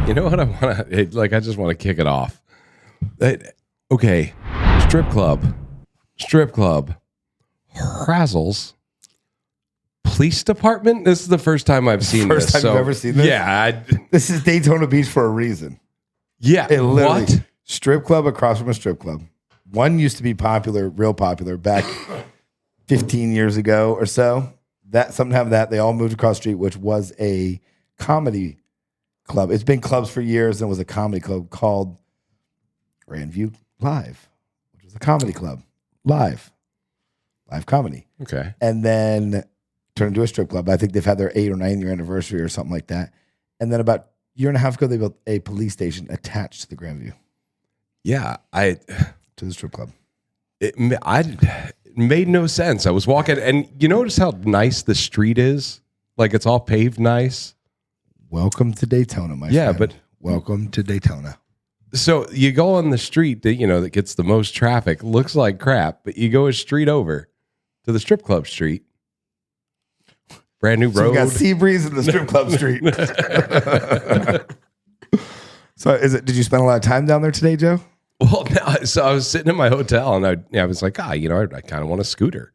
You know what I want to, like, I just want to kick it off. Okay. Strip club, Razzles, police department. This is the first time I've seen this. First time you've ever seen this? Yeah. This is Daytona Beach for a reason. Yeah. It literally, What? strip club across from a strip club. One used to be popular, real popular, back 15 years ago or so. That sometime that they all moved across the street, which was a comedy club. It's been clubs for years, and it was a comedy club called Grandview Live, which was a comedy club. Live comedy. Okay. And then turned into a strip club. I think they've had their 8 or 9 year anniversary or something like that. And then about a year and a half ago, they built a police station attached to the Grandview. Yeah. To the strip club. It made no sense. I was walking, and you notice how nice the street is? Like, it's all paved nice. Welcome to Daytona, my friend. Yeah, but welcome to Daytona. So you go on the street that, that gets the most traffic, looks like crap, but you go a street over to the strip club street. Brand new road. You got sea breeze in the strip club street. So did you spend a lot of time down there today, Joe? Well, so I was sitting in my hotel, and I was like, I kind of want a scooter.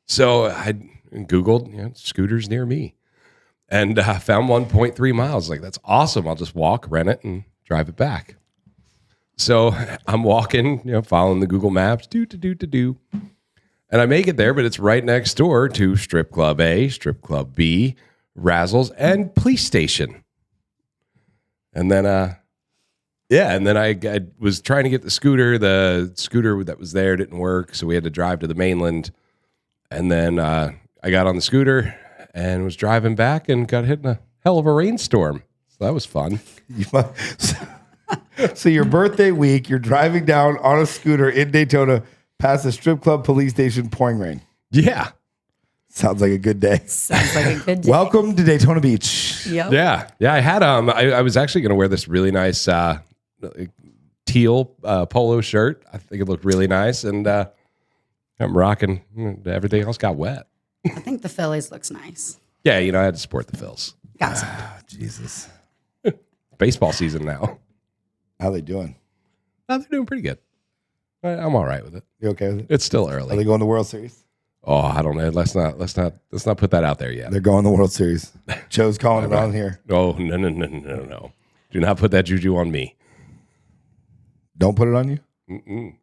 So I Googled scooters near me, and found 1.3 miles. Like, that's awesome. I'll just walk, rent it, and drive it back. So I'm walking, following the Google Maps, do. And I make it there, but it's right next door to Strip Club A, Strip Club B, Razzles, and police station. And then, I was trying to get the scooter. The scooter that was there didn't work, so we had to drive to the mainland. And then I got on the scooter and was driving back and got hit in a hell of a rainstorm. So that was fun. So your birthday week, you're driving down on a scooter in Daytona past the strip club police station, pouring rain. Yeah. Sounds like a good day. Sounds like a good day. Welcome to Daytona Beach. Yep. Yeah. I had I was actually going to wear this really nice teal polo shirt. I think it looked really nice, and I'm rocking. Everything else got wet. I think the Phillies looks nice. Yeah, I had to support the Phils. Got some. Jesus. Baseball season now. How they doing? Oh, they're doing pretty good. I'm all right with it. You okay with it? It's still Are early. they going to the World Series? Oh, I don't know. Let's not put that out there yet. They're going to the World Series. Joe's calling it on here. Oh, no. Do not put that juju on me. Don't put it on you? Mm-mm.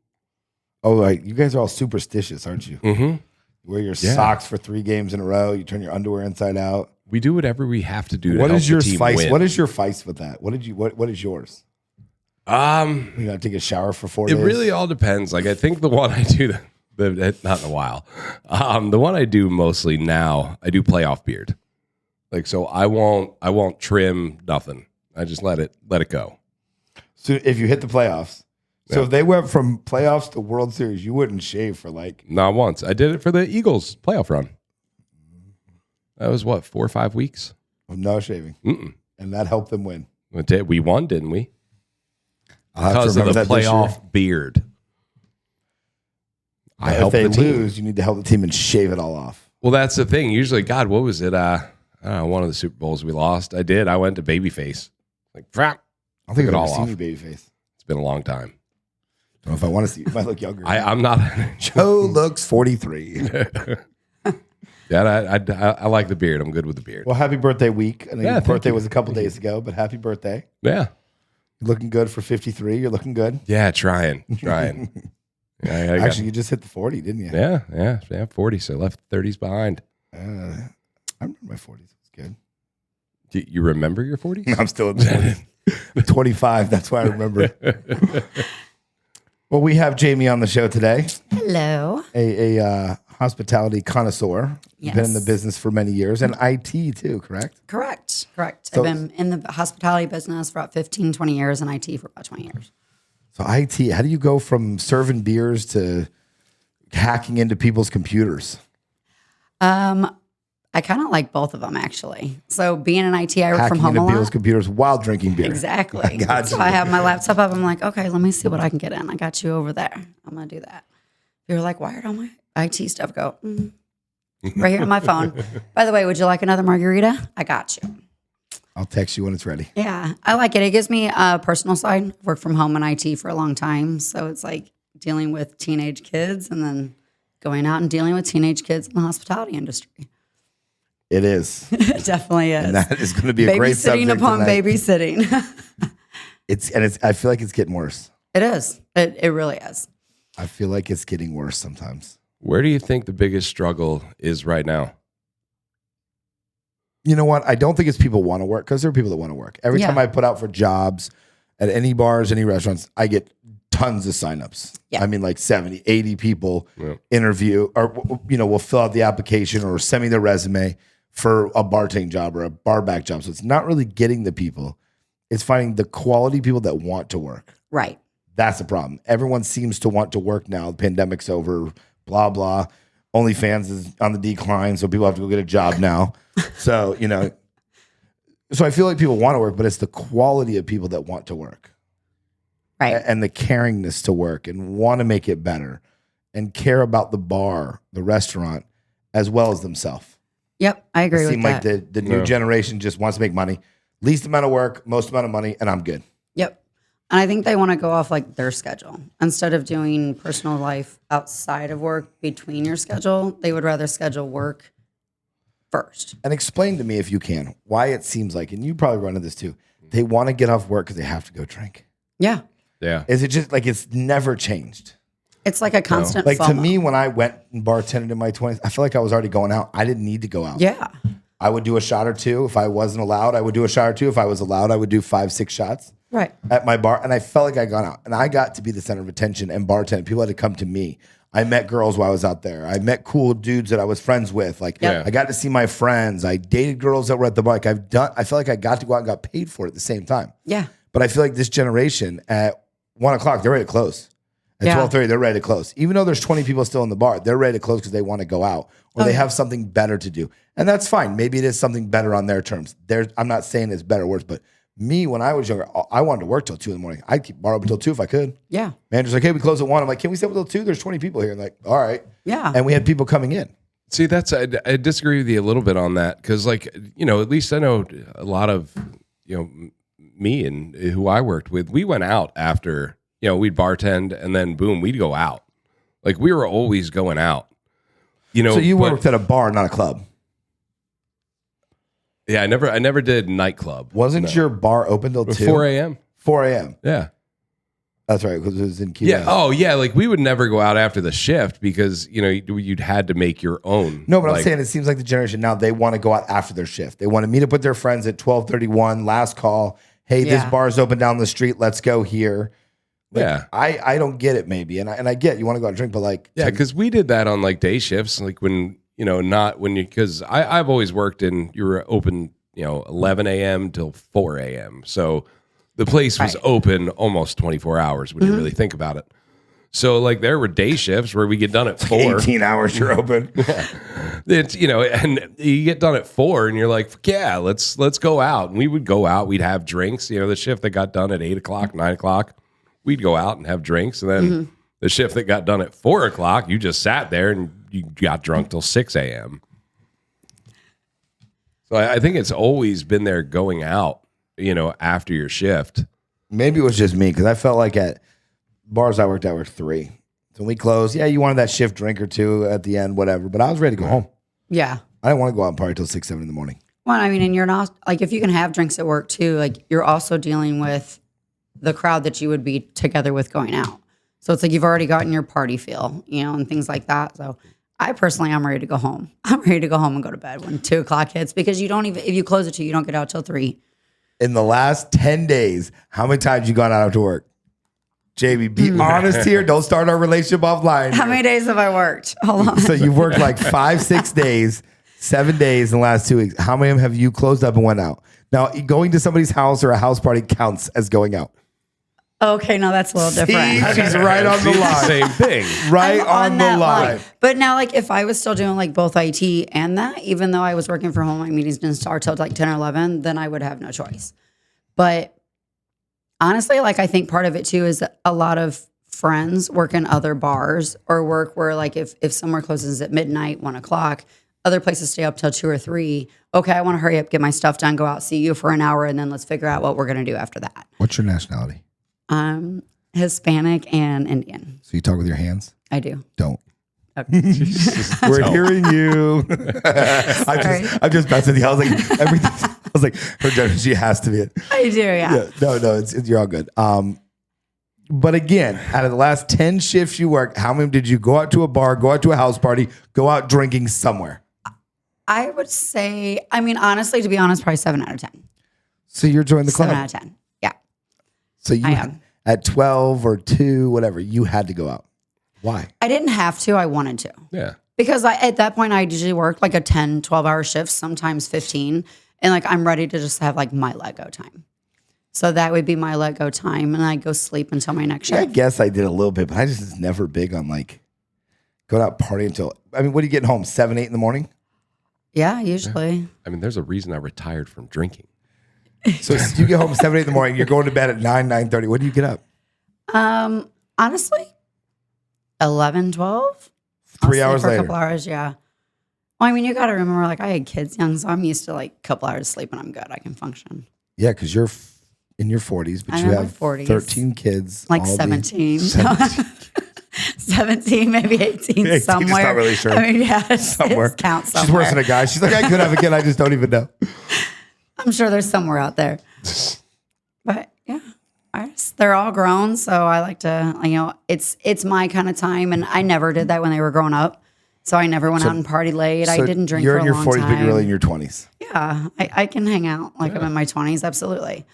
Oh, right. You guys are all superstitious, aren't you? Mm-hmm. You wear your socks for 3 games in a row. You turn your underwear inside out. We do whatever we have to do to What help is your the team vice? win. What is your vice with that? What is yours? You gotta take a shower for 4 days. It really all depends. Like, I think the one I do, not in a while. The one I do mostly now, I do playoff beard. Like, so I won't trim nothing. I just let it go. So if you hit the playoffs, so if they went from playoffs to World Series, you wouldn't shave for Not once. I did it for the Eagles playoff run. That was 4 or 5 weeks. no shaving, and that helped them win. We won, didn't we? I'll have to Because of remember the that this year. playoff beard. I If helped they the team. lose, you need to help the team and shave it all off. Well, that's the thing. Usually, God, what was it? I don't know, one of the Super Bowls we lost. I went to babyface. Like, crap. I don't think Took I've it ever all seen off. you babyface. It's been a long time. I don't know if I want to see you. You might look younger. I'm not. Joe looks 43. Yeah, I like the beard. I'm good with the beard. Well, happy birthday week. I know Yeah, your thank birthday you. was a couple days ago, but happy birthday. Yeah. You're looking good for 53. You're looking good. Yeah, trying. Yeah, Actually, you just hit the 40, didn't you? yeah, 40. So left 30s behind. I remember my 40s. It was good. Do you remember your 40s? I'm still in the 40s. 25. That's why I remember. Well, we have Jamie on the show today, Hello. a hospitality connoisseur. Yes. Been in the business for many years, and IT too, correct? Correct. So- I've been in the hospitality business for about 15, 20 years and IT for about 20 years. So IT, how do you go from serving beers to hacking into people's computers? I kind of like both of them, actually. So being in IT, I work Hacking from home into a people's lot. computers while drinking beer. Exactly. got So you. I have my laptop up. I'm like, okay, let me see what I can get in. I got you over there. I'm going to do that. You're like, why did all my IT stuff go? Right here on my phone. By the way, would you like another margarita? I got you. I'll text you when it's ready. Yeah, I like it. It gives me a personal side. Worked from home in IT for a long time. So it's like dealing with teenage kids and then going out and dealing with teenage kids in the hospitality industry. It is. It definitely is. And that is going to be a great subject Babysitting upon tonight. babysitting. I feel like it's getting worse. It is. It really is. I feel like it's getting worse sometimes. Where do you think the biggest struggle is right now? You know what? I don't think it's people want to work because there are people that want to work. Every Yeah. time I put out for jobs at any bars, any restaurants, I get tons of signups. Yeah. I mean, like 70, 80 people Yeah. interview or, will fill out the application or send me their resume for a bartending job or a bar back job. So it's not really getting the people. It's finding the quality people that want to work. Right. That's the problem. Everyone seems to want to work now. The pandemic's over, blah, blah. OnlyFans is on the decline, so people have to go get a job now. So, so I feel like people want to work, but it's the quality of people that want to work. Right. And the caringness to work and want to make it better and care about the bar, the restaurant, as well as themselves. Yep. I agree It with seems that. like the new generation just wants to make money. Least amount of work, most amount of money, and I'm good. Yep. And I think they want to go off like their schedule. Instead of doing personal life outside of work between your schedule, they would rather schedule work first. And explain to me, if you can, why it seems like, and you probably run into this too, they want to get off work because they have to go drink. Yeah. Yeah. Is it just like it's never changed? It's like a constant Like to FOMO. me, when I went and bartended in my 20s, I feel like I was already going out. I didn't need to go out. Yeah. I would do a shot or two. If I wasn't allowed, I would do a shot or two. If I was allowed, I would do 5-6 shots Right. at my bar. And I felt like I got out. And I got to be the center of attention and bartend. People had to come to me. I met girls while I was out there. I met cool dudes that I was friends with. Like Yeah. I got to see my friends. I dated girls that were at the bar. Like I feel like I got to go out and got paid for it at the same time. Yeah. But I feel like this generation at 1 o'clock, they're ready to close. At Yeah. 12:30, they're ready to close. Even though there's 20 people still in the bar, they're ready to close because they want to go out or they have something better to do. And that's fine. Maybe it is something better on their terms. I'm not saying it's better or worse, but me, when I was younger, I wanted to work till 2 in the morning. I'd keep bar open till 2 if I could. Yeah. Manager's like, hey, we close at 1. I'm like, can we stay open till 2? There's 20 people here. And like, all right. Yeah. And we had people coming in. See, I disagree with you a little bit on that because, like, at least I know a lot of, me and who I worked with, we went out after, we'd bartend and then boom, we'd go out. Like we were always going out. So you worked at a bar, not a club. Yeah, I never did nightclub. Wasn't your bar open till 2? 4 a.m.? 4 a.m. Yeah. That's right, because it was in Key Yeah. West. Oh, yeah. Like we would never go out after the shift because you'd had to make your own. No, but I'm like, saying it seems like the generation now, they want to go out after their shift. They want to meet up with their friends at 12:31, last call. Hey, this Yeah. bar's open down the street. Let's go here. Like, Yeah. I don't get it maybe. And I get you want to go out and drink, but like, Yeah, because we did that on like day shifts, like when not when you because I've always worked in you were open 11 a.m. till 4 a.m. So the place was Right. open almost 24 hours when you really think about it. So like there were day shifts where we get done at 4. 18 hours you're open. It's and you get done at 4 and you're like, yeah, let's go out. And we would go out, we'd have drinks. The shift that got done at 8 o'clock, 9 o'clock, we'd go out and have drinks. And then the shift that got done at 4 o'clock, you just sat there and you got drunk till 6 a.m. So I think it's always been there going out, after your shift. Maybe it was just me because I felt like at bars I worked 3. So when we closed, yeah, you wanted that shift drink or two at the end, whatever. But I was ready to go home. Yeah. I didn't want to go out and party till 6, 7 in the morning. Well, I mean, and you're not like if you can have drinks at work too, like you're also dealing with the crowd that you would be together with going out. So it's like you've already gotten your party feel, and things like that. So I personally, I'm ready to go home. I'm ready to go home and go to bed when 2 o'clock hits because you don't even, if you close at 2, you don't get out till 3. In the last 10 days, how many times you gone out to work? JB, be honest here. Don't start our relationship offline. How many days have I worked? Hold on. So you've worked like 5, 6 days, 7 days in the last 2 weeks. How many of them have you closed up and went out? Now, going to somebody's house or a house party counts as going out. Okay, no, that's a little different. See? She's right on the It's line. Same thing. Right I'm on the that line. But now, like, if I was still doing like both IT and that, even though I was working from home, my meetings didn't start till like 10 or 11, then I would have no choice. But honestly, like, I think part of it too is a lot of friends work in other bars or work where, like, if somewhere closes at midnight, 1 o'clock, other places stay up till 2 or 3. Okay, I want to hurry up, get my stuff done, go out, see you for an hour, and then let's figure out what we're going to do after that. What's your nationality? Hispanic and Indian. So you talk with your hands? I do. Don't. Okay. We're hearing you. I'm just messing with you. I was like, everything. I was like, her judgment, she has to be it. I do, yeah. No, you're all good. But again, out of the last 10 shifts you worked, how many did you go out to a bar, go out to a house party, go out drinking somewhere? I would say, I mean, honestly, to be honest, probably 7 out of 10. So you're joining the club? 7 out of 10. Yeah. So you at 12 or 2, whatever, you had to go out. Why? I didn't have to. I wanted to. Yeah. Because at that point, I usually worked like a 10, 12-hour shift, sometimes 15. And like, I'm ready to just have like my let go time. So that would be my let go time. And I go sleep until my next shift. I guess I did a little bit, but I just was never big on like going out partying until, I mean, what are you getting home? 7, 8 in the morning? Yeah, usually. I mean, there's a reason I retired from drinking. So you get home 7, 8 in the morning, you're going to bed at 9, 9:30. When do you get up? Honestly, 11, 12. 3 hours for later. a couple hours, yeah. Well, I mean, you got to remember, like, I had kids young, so I'm used to like a couple hours of sleep and I'm good. I can function. Yeah, because you're in your 40s, but I'm you in my have 40s. 13 kids. Like all 17. 17, maybe 18, 18, somewhere. just not really sure. I mean, yeah, Somewhere. It counts somewhere. She's worse than a guy. She's like, I could have a kid. I just don't even know. I'm sure there's somewhere out there. But yeah, they're all grown. So I like to, it's my kind of time. And I never did that when they were growing up. So I never went out and party late. I didn't drink for a long time. You're in your 40s, but you're really in your 20s. Yeah, I can hang out like I'm in my 20s. Absolutely.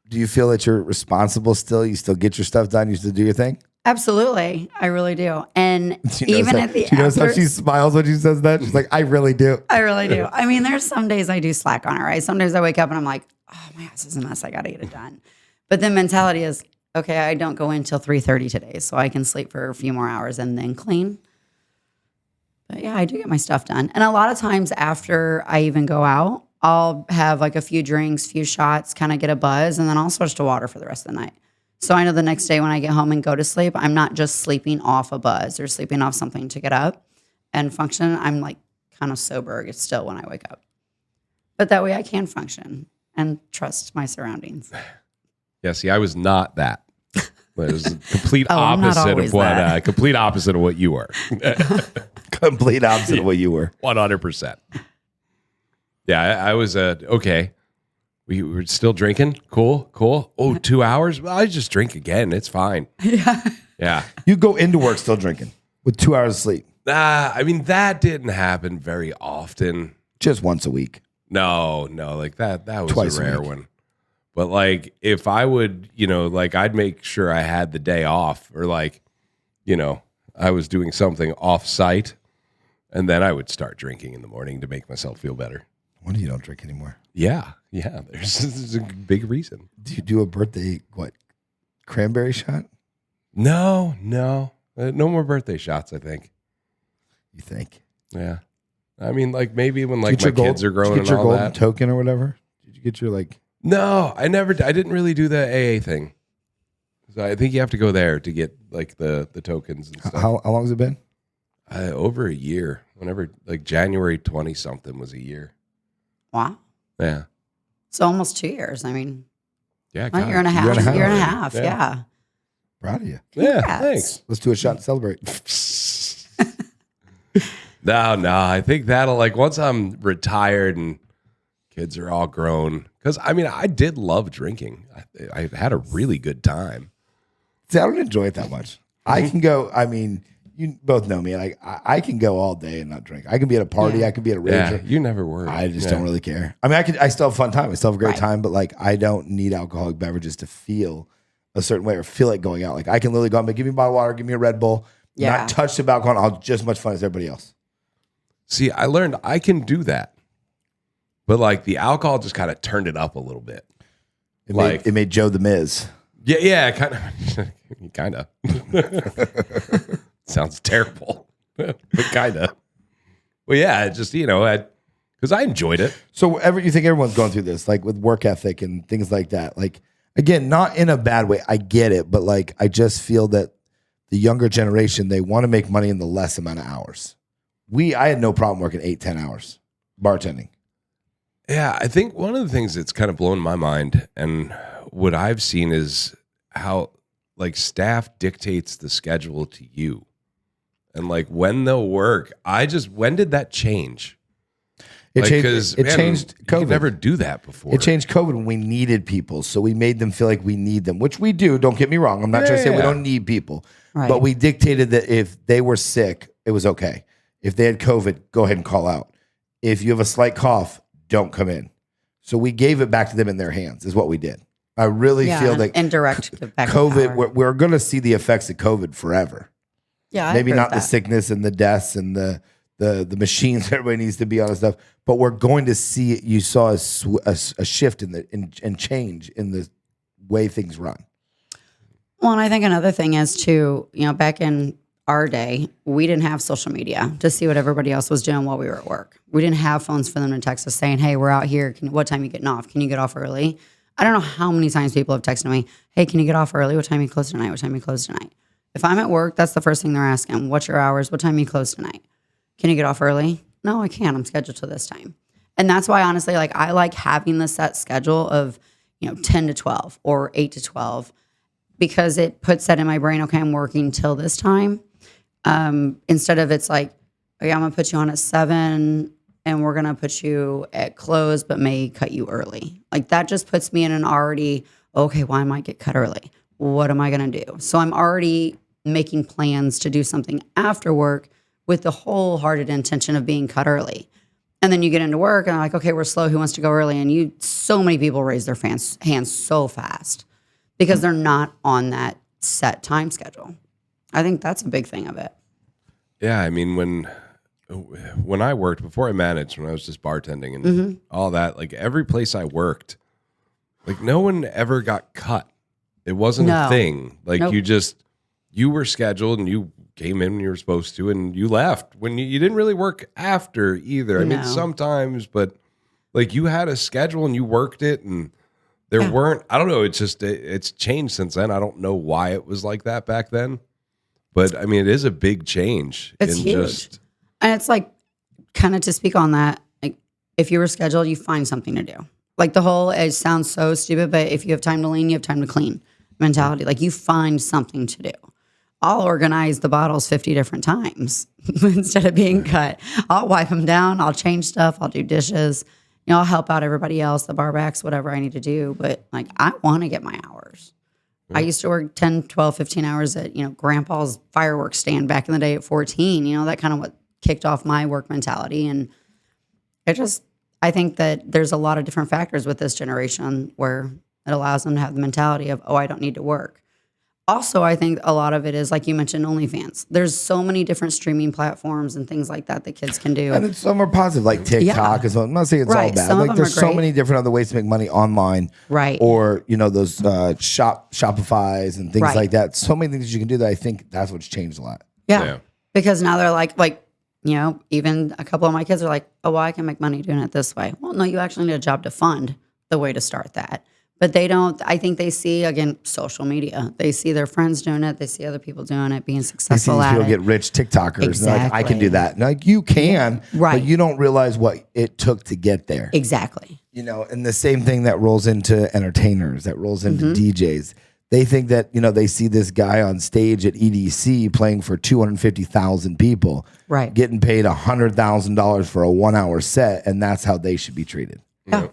Do you feel that you're responsible still? You still get your stuff done? You still do your thing? Absolutely. I really do. And even at the she knows how she smiles when she says that. She's like, I really do. I really do. I mean, there's some days I do slack on it, right? Some days I wake up and I'm like, oh, my ass is a mess. I got to get it done. But the mentality is, okay, I don't go in until 3:30 today, so I can sleep for a few more hours and then clean. But yeah, I do get my stuff done. And a lot of times after I even go out, I'll have like a few drinks, few shots, kind of get a buzz, and then I'll switch to water for the rest of the night. So I know the next day when I get home and go to sleep, I'm not just sleeping off a buzz or sleeping off something to get up and function. I'm like kind of sober still when I wake up. But that way I can function and trust my surroundings. Yeah, see, I was not that. It was the complete I'm not opposite always of what that. complete opposite of what you were. Complete opposite of what you were. 100%. Yeah, I was okay. We were still drinking. Cool. Oh, 2 hours? Well, I just drink again. It's fine. Yeah. You go into work still drinking with 2 hours of sleep. I mean, that didn't happen very often. Just once a week. No, like that was Twice a a rare week. one. But like if I would, like I'd make sure I had the day off or like, I was doing something off site and then I would start drinking in the morning to make myself feel better. When you don't drink anymore? Yeah. There's a big reason. Do you do a birthday, cranberry shot? No. No more birthday shots, I think. You think? Yeah. I mean, like maybe when like Get your my kids are growing did you get your and all golden that. token or whatever? Did you get your No, I didn't really do the AA thing. So I think you have to go there to get like the tokens and stuff. How long has it been? Over a year. Whenever like January 20 something was a year. Wow. Yeah. So almost 2 years. I mean, Yeah. a year and a half. Year and a half. Yeah. Proud of you. Yeah. Congrats. Thanks. Let's do a shot and celebrate. No. I think that'll like once I'm retired and kids are all grown. Because I mean, I did love drinking. I had a really good time. See, I don't enjoy it that much. I can go, I mean, you both know me. Like I can go all day and not drink. I can be at a party. I can be at a Yeah, rave. you never were. I just don't really care. I mean, I still have a fun time. I still have a great Right. time, but like, I don't need alcoholic beverages to feel a certain way or feel like going out. Like I can literally go out and give me a bottle of water, give me a Red Bull, Yeah. not touch the alcohol. I'll have just as much fun as everybody else. See, I learned I can do that. But like the alcohol just kind of turned it up a little bit. It made Joe the Miz. Yeah, kind of. Kind of. Sounds terrible, but kind of. Well, yeah, it just, because I enjoyed it. So you think everyone's going through this, like with work ethic and things like that. Like, again, not in a bad way. I get it. But like, I just feel that the younger generation, they want to make money in the less amount of hours. I had no problem working 8-10 hours bartending. Yeah, I think one of the things that's kind of blown my mind and what I've seen is how like staff dictates the schedule to you and like when they'll work. When did that change? It changed You COVID. could never do that before. It changed COVID when we needed people. So we made them feel like we need them, which we do. Don't get me wrong. I'm not trying to say we don't need people. Right. But we dictated that if they were sick, it was okay. If they had COVID, go ahead and call out. If you have a slight cough, don't come in. So we gave it back to them in their hands is what we did. I really feel like indirect COVID, we're going to see the effects of COVID forever. Yeah, maybe not the sickness and the deaths and the machines everybody needs to be on and stuff, but we're going to see it. You saw a shift and change in the way things run. Well, and I think another thing is too, back in our day, we didn't have social media to see what everybody else was doing while we were at work. We didn't have phones for them to text us saying, hey, we're out here. What time are you getting off? Can you get off early? I don't know how many times people have texted me, hey, can you get off early? What time are you close tonight? What time are you close tonight? If I'm at work, that's the first thing they're asking. What's your hours? What time are you close tonight? Can you get off early? No, I can't. I'm scheduled to this time. And that's why, honestly, like I like having the set schedule of, 10 to 12 or 8 to 12 because it puts that in my brain. Okay, I'm working till this time. Instead of it's like, okay, I'm going to put you on at 7 and we're going to put you at close, but may cut you early. Like that just puts me in an already, okay, why might get cut early? What am I going to do? So I'm already making plans to do something after work with the wholehearted intention of being cut early. And then you get into work and I'm like, okay, we're slow. Who wants to go early? And so many people raise their hands so fast because they're not on that set time schedule. I think that's a big thing of it. Yeah, I mean, when I worked, before I managed, when I was just bartending and all that, like every place I worked, like no one ever got cut. It wasn't a thing. Like Nope. you were scheduled and you came in when you were supposed to and you left when you didn't really work after either. I mean, sometimes, but like you had a schedule and you worked it and there weren't, I don't know. It's changed since then. I don't know why it was like that back then, but I mean, it is a big change. It's huge. And it's like kind of to speak on that, like if you were scheduled, you find something to do. Like it sounds so stupid, but if you have time to lean, you have time to clean mentality. Like you find something to do. I'll organize the bottles 50 different times instead of being cut. I'll wipe them down. I'll change stuff. I'll do dishes. I'll help out everybody else, the barbacks, whatever I need to do. But like, I want to get my hours. I used to work 10, 12, 15 hours at, grandpa's fireworks stand back in the day at 14. That kind of what kicked off my work mentality. And I think that there's a lot of different factors with this generation where it allows them to have the mentality of, oh, I don't need to work. Also, I think a lot of it is, like you mentioned, OnlyFans. There's so many different streaming platforms and things like that kids can do. And some are positive, like TikTok as well. I'm not saying it's all bad. Some like there's so many different other ways to make money online. Right. Or, those Shopify's and things like that. So many things you can do that I think that's what's changed a lot. Yeah. Because now they're like, even a couple of my kids are like, oh, well, I can make money doing it this way. Well, no, you actually need a job to fund the way to start that. But they don't, I think they see, again, social media. They see their friends doing it. They see other people doing it, being successful at it. They see people get rich TikTokers. Exactly. Like, I can do that. Like, you can, but you don't realize what it took to get there. Exactly. And the same thing that rolls into entertainers, that rolls into DJs. They think that, they see this guy on stage at EDC playing for 250,000 people, getting paid $100,000 for a 1 hour set, and that's how they should be treated. Yeah.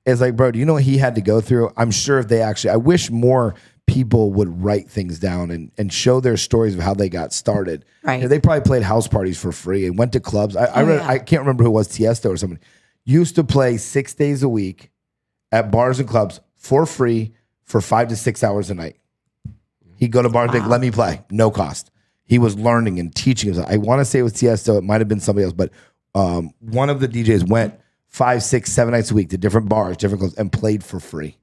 It's like, bro, do you know what he had to go through? I'm sure if I wish more people would write things down and show their stories of how they got started. Right. They probably played house parties for free and went to clubs. I can't remember who it was, Tiesto or somebody, used to play 6 days a week at bars and clubs for free for 5 to 6 hours a night. He'd go to bars and let me play, no cost. He was learning and teaching. I want to say it was Tiesto. It might have been somebody else, but one of the DJs went 5, 6, 7 nights a week to different bars, different clubs, and played for free.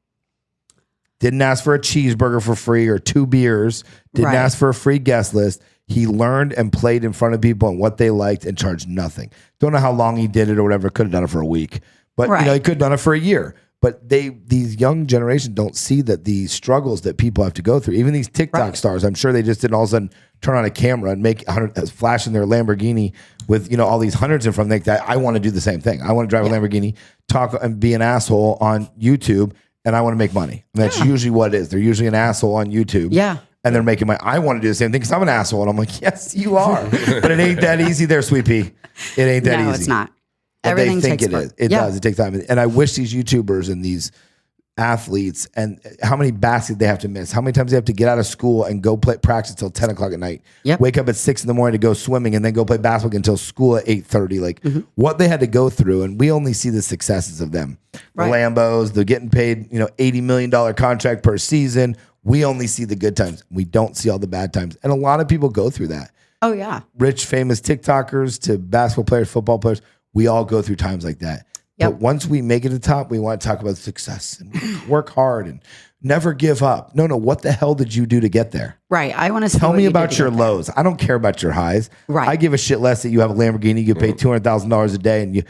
Didn't ask for a cheeseburger for free or 2 beers. Didn't ask for a free guest list. He learned and played in front of people and what they liked and charged nothing. Don't know how long he did it or whatever. Could have done it for a week. But he could have done it for a year. But these young generations don't see that the struggles that people have to go through. Even these TikTok stars, I'm sure they just didn't all of a sudden turn on a camera and make flash in their Lamborghini with all these hundreds in front. Like that, I want to do the same thing. I want to drive a Lamborghini, talk and be an asshole on YouTube, and I want to make money. And that's usually what it is. They're usually an asshole on YouTube. Yeah. And they're making money. I want to do the same thing because I'm an asshole. And I'm like, yes, you are. But it ain't that easy there, sweet pea. It ain't that easy. No, it's not. But Everything they think takes it is. It does. It takes time. And I wish these YouTubers and these athletes and how many baskets they have to miss, how many times they have to get out of school and go practice till 10 o'clock at night, wake up at 6 a.m. to go swimming and then go play basketball until school at 8:30. Like what they had to go through. And we only see the successes of them. The Lambos, they're getting paid, $80 million contract per season. We only see the good times. We don't see all the bad times. And a lot of people go through that. Oh, yeah. Rich, famous TikTokers to basketball players, football players. We all go through times like that. But once we make it to the top, we want to talk about success and work hard and never give up. No, what the hell did you do to get there? Right. I want to tell me about your lows. I don't care about your highs. Right. I give a shit less that you have a Lamborghini, you pay $200,000 a day, and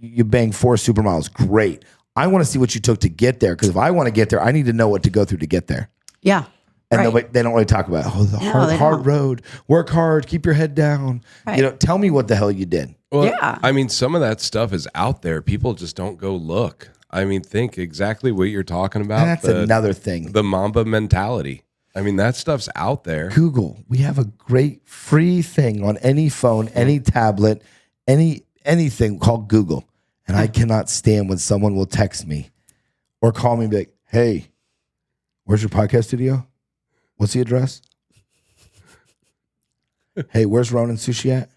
you bang 4 supermodels. Great. I want to see what you took to get there, because if I want to get there, I need to know what to go through to get there. Yeah. And they don't really talk about the hard road. Work hard, keep your head down. Right. Tell me what the hell you did. Well, I mean, some of that stuff is out there. People just don't go look. I mean, think exactly what you're talking about. And that's another thing. The Mamba mentality. I mean, that stuff's out there. Google. We have a great free thing on any phone, any tablet, anything called Google. And I cannot stand when someone will text me or call me and be like, hey, where's your podcast studio? What's the address? Hey, where's Ronan Sushi at?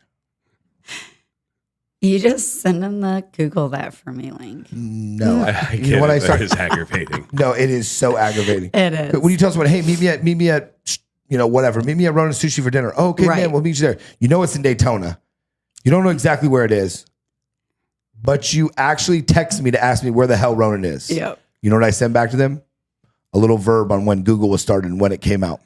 You just send them the Google that for me link. No. I get what it is aggravating. No, it is so aggravating. It is. But when you tell someone, hey, meet me at whatever. Meet me at Ronan Sushi for dinner. Oh, okay, man, we'll meet you there. It's in Daytona. You don't know exactly where it is, but you actually text me to ask me where the hell Ronan is. Yep. You know what I send back to them? A little verb on when Google was started and when it came out.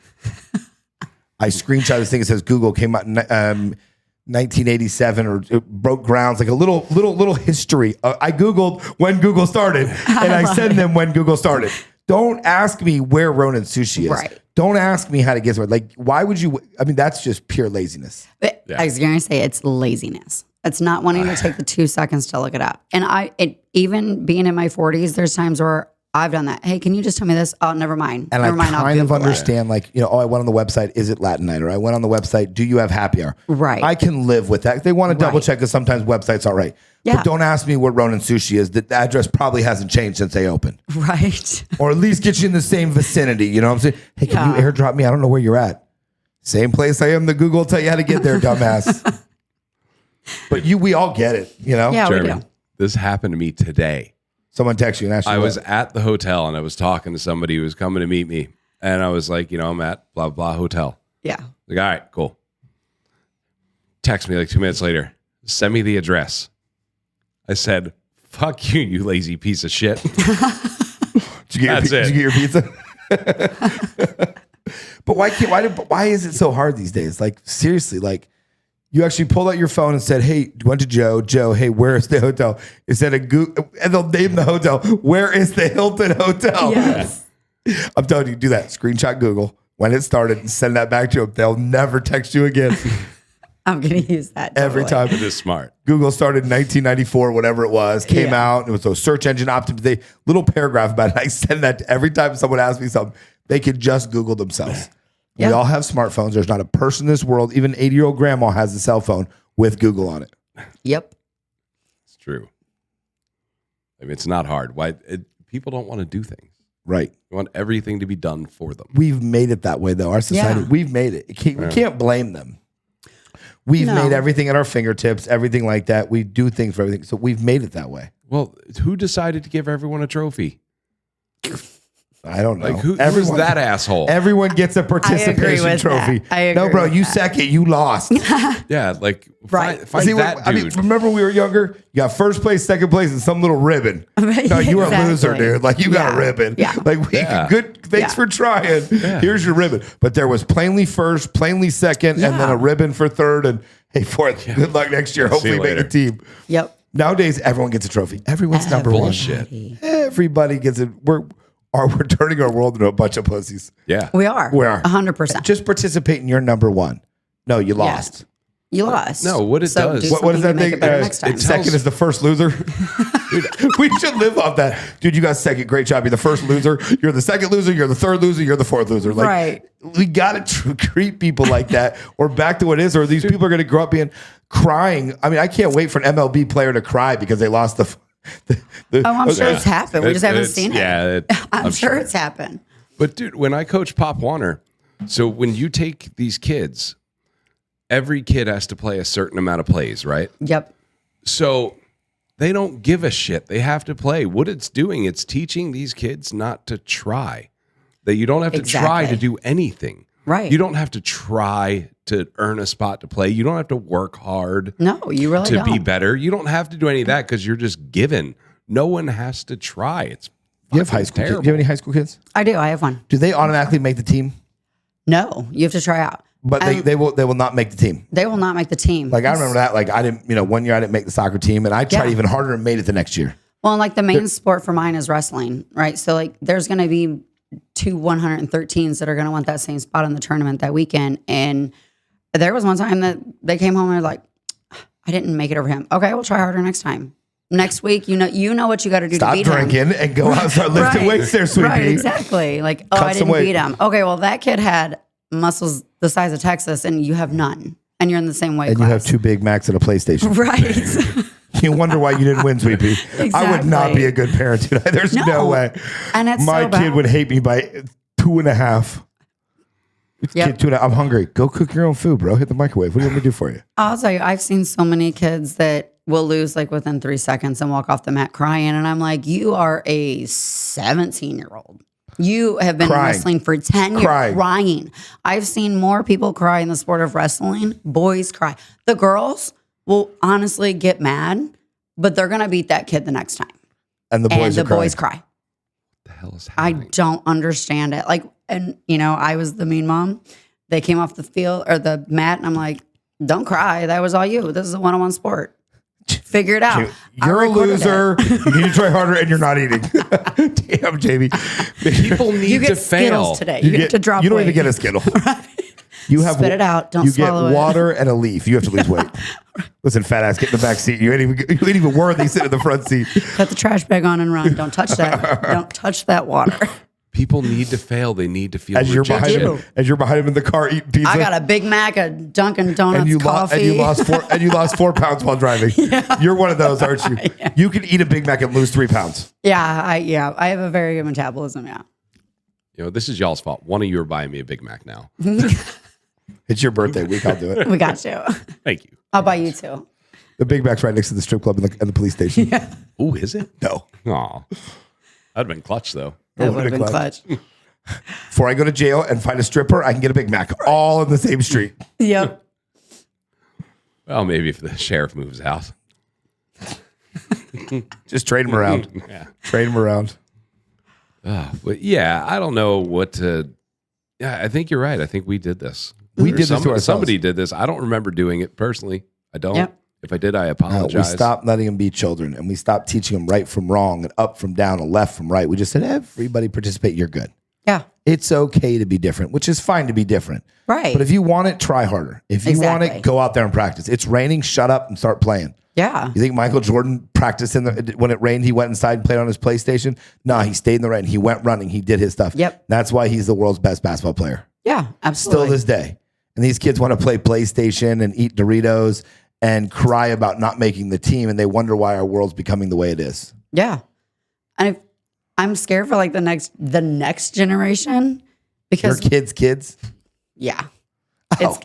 I screenshot this thing. It says Google came out in 1987, or it broke grounds, like a little history. I Googled when Google started, and I send them when Google started. Don't ask me where Ronan Sushi is. Right. Don't ask me how to get there. Like, why would you? I mean, that's just pure laziness. I was going to say it's laziness. It's not wanting to take the 2 seconds to look it up. And even being in my 40s, there's times where I've done that. Hey, can you just tell me this? Oh, never mind. And never mind. I kind of understand, I went on the website, is it Latin night? Or I went on the website, do you have happy hour? Right. I can live with that. They want to double check, because sometimes websites are right. Yeah. But don't ask me where Ronan Sushi is. The address probably hasn't changed since they opened. Right. Or at least get you in the same vicinity. You know what I'm saying? Hey, can you airdrop me? I don't know where you're at. Same place I am. The Google will tell you how to get there, dumbass. But we all get it, Yeah, Jeremy, we do. This happened to me today. Someone texted you and asked you. I was at the hotel and I was talking to somebody who was coming to meet me. And I was like, I'm at blah, blah hotel. Yeah. Like, all right, cool. Text me like 2 minutes later. Send me the address. I said, fuck you, you lazy piece of shit. Did you get your pizza? But why is it so hard these days? Like, seriously, you actually pulled out your phone and said, hey, went to Joe. Joe, hey, where is the hotel? Instead of and they'll name the hotel. Where is the Hilton Hotel? Yes. I'm telling you, do that. Screenshot Google when it started and send that back to them. They'll never text you again. I'm going to use that. Every time. It is smart. Google started in 1994, whatever it was, came out. It was a search engine optimization, little paragraph about it. I send that every time someone asks me something. They could just Google themselves. We all have smartphones. There's not a person in this world, even 80-year-old grandma has a cell phone with Google on it. Yep. It's true. I mean, it's not hard. People don't want to do things. Right. They want everything to be done for them. We've made it that way, though. Our society, we've made it. We can't blame them. We've made everything at our fingertips, everything like that. We do things for everything. So we've made it that way. Well, who decided to give everyone a trophy? I don't know. Like who's that asshole? Everyone gets a participation trophy. No, bro, you second, you lost. Yeah, like find that dude. I mean, remember when we were younger? You got first place, second place, and some little ribbon. No, you were a loser, dude. Like you got a ribbon. Yeah. Like good. Thanks for trying. Yeah. Here's your ribbon. But there was plainly first, plainly second, and then a ribbon for third, and hey, fourth. Good luck next year. Hopefully make a team. Yep. Nowadays, everyone gets a trophy. Everyone's number one. Bullshit. Everybody gets it. We're turning our world into a bunch of pussies. Yeah. We are. We are. 100%. Just participate in your number one. No, you lost. You lost. No, what it does- do What is something that to make thing? it better next time. Second is the first loser. Dude, we should live off that. Dude, you got second. Great job. You're the first loser. You're the second loser. You're the third loser. You're the fourth loser. Like, Right. We got to treat people like that, or back to what it is, or these people are going to grow up being crying. I mean, I can't wait for an MLB player to cry because they lost the I'm sure it's happened. We just haven't seen it. Yeah. I'm sure it's happened. But dude, when I coach Pop Warner, so when you take these kids, every kid has to play a certain amount of plays, right? Yep. So they don't give a shit. They have to play. What it's doing, it's teaching these kids not to try. That you don't have to try to do anything. Right. You don't have to try to earn a spot to play. You don't have to work hard No, you really to don't. be better. You don't have to do any of that because you're just given. No one has to try. It's You have high school kids? Do you have any high school kids? I do. I have one. Do they automatically make the team? No, you have to try out. But they will not make the team. They will not make the team. Like I remember that. Like I didn't, 1 year I didn't make the soccer team, and I tried even harder and made it the next year. Well, like the main sport for mine is wrestling, right? So like there's going to be 2 113s that are going to want that same spot in the tournament that weekend. And there was one time that they came home and they're like, I didn't make it over him. Okay, we'll try harder next time. Next week, you know what you got to do Stop to beat him. drinking and go out and start lifting weights there, sweetie. Right, exactly. Like, Cut I some didn't weight. beat him. Okay, well, that kid had muscles the size of Texas and you have none. And you're in the same weight And class. you have 2 Big Macs and a PlayStation. Right. You wonder why you didn't win, sweetie. I would not Exactly. be a good parent, dude. There's no way. And it's My so bad. kid would hate me by 2.5. Yep. Kid, 2.5. I'm hungry. Go cook your own food, bro. Hit the microwave. What do you want me to do for you? I'll tell you, I've seen so many kids that will lose like within 3 seconds and walk off the mat crying. And I'm like, you are a 17-year-old. You have been Crying. wrestling for 10 years, Crying. crying. I've seen more people cry in the sport of wrestling. Boys cry. The girls will honestly get mad, but they're going to beat that kid the next time. And the boys And are the boys crying. cry. What the hell is I happening? don't understand it. Like, and I was the mean mom. They came off the field or the mat, and I'm like, "Don't cry. That was all you. This is a one-on-one sport. Figure it out." You're I a recorded loser. You need to try harder, and you're not eating. Damn, Jamie. People it. need You to get fail. Skittles today. You get to drop. You don't weight. even get a Skittle. You have Spit it out. Don't you swallow get it. water and a leaf. You have to lose weight. Listen, fat ass, get in the back seat. You ain't even worthy sitting in the front seat. Put the trash bag on and run. Don't touch that. Don't touch that water. People need to fail. They need to feel As you're behind rejection. him, in the car eating pizza. I got a Big Mac, a Dunkin' Donuts, and you coffee. lost 4 pounds while driving. You're one of those, aren't you? Yeah. You can eat a Big Mac and lose 3 pounds. I have a very good metabolism. Yeah. This is y'all's fault. One of you are buying me a Big Mac now. It's your birthday week. I'll do it. We got you. Thank you. I'll buy you too. The Big Mac's right next to the strip club and the police station. Yeah. Oh, is it? No. Aw. That'd been clutch, though. That would have been clutch. Before I go to jail and find a stripper, I can get a Big Mac all in the same street. Yep. Well, maybe if the sheriff moves out. Just trade them around. Yeah. Trade them around. But yeah, I don't know what to. Yeah, I think you're right. I think we did this. We Or did this to ourselves. Somebody did this. I don't remember doing it personally. I don't. Yep. If I did, I We apologize. stopped letting them be children, and we stopped teaching them right from wrong and up from down and left from right. We just said, everybody participate. You're good. Yeah. It's okay to be different, which is fine to be different. Right. But if you want it, try harder. If you want Exactly. it, go out there and practice. It's raining. Shut up and start playing. Yeah. You think Michael Jordan practiced when it rained, he went inside and played on his PlayStation? No, he stayed in the rain. He went running. He did his stuff. Yep. That's why he's the world's best basketball player. Yeah. Still Absolutely. this day. And these kids want to play PlayStation and eat Doritos and cry about not making the team. And they wonder why our world's becoming the way it is. Yeah. And I'm scared for like the next generation Your because kids. yeah. Oh.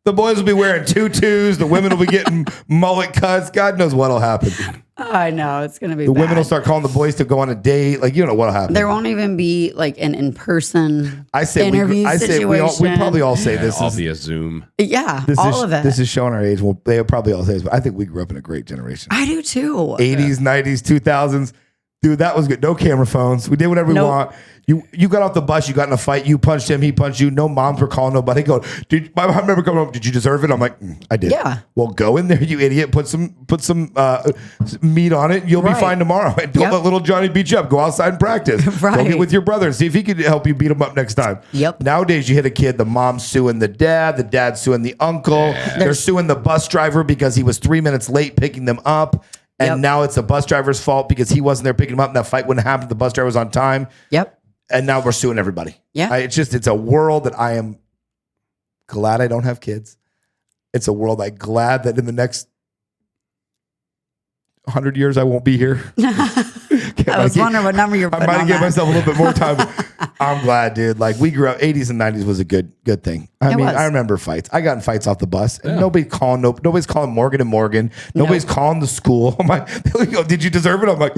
The boys will be wearing tutus. The women will be getting mullet cuts. God knows what'll happen. I know it's gonna be The bad. women will start calling the boys to go on a date. Like, you know what'll happen. There won't even be like an in-person we interview situation. probably all say this I'll is be a Zoom. Yeah, this all is, of it. This is showing our age. Well, they probably all say this, but I think we grew up in a great generation. I do too. 80s, 90s, 2000s. Dude, that was good. No camera phones. We did whatever we want. You got off the bus. You got in a fight. You punched him. He punched you. No moms were calling nobody. Go. My mom remember coming home. Did you deserve it? I'm like, I did. Yeah. Well, go in there, you idiot. Put some meat on it. You'll be fine tomorrow. And don't let little Johnny beat you up. Go outside and practice. Go get with your brother and see if he can help you beat him up next time. Yep. Nowadays, you hit a kid. The mom's suing the dad's suing the uncle. Yeah. They're suing the bus driver because he was 3 minutes late picking them up. And now it's the bus driver's fault because he wasn't there picking him up. And that fight wouldn't happen. The bus driver was on time. Yep. And now we're suing everybody. Yeah. It's a world that I am glad I don't have kids. It's a world I'm glad that in the next 100 years I won't be here. I was wondering what number you're putting I might on give that. myself a little bit more time. I'm glad, dude. Like we grew up, 80s and 90s was a good thing. I mean, I remember fights. I got in fights off the bus, and nobody's calling Morgan and Morgan. Nobody's calling the school. I'm like, did you deserve it? I'm like,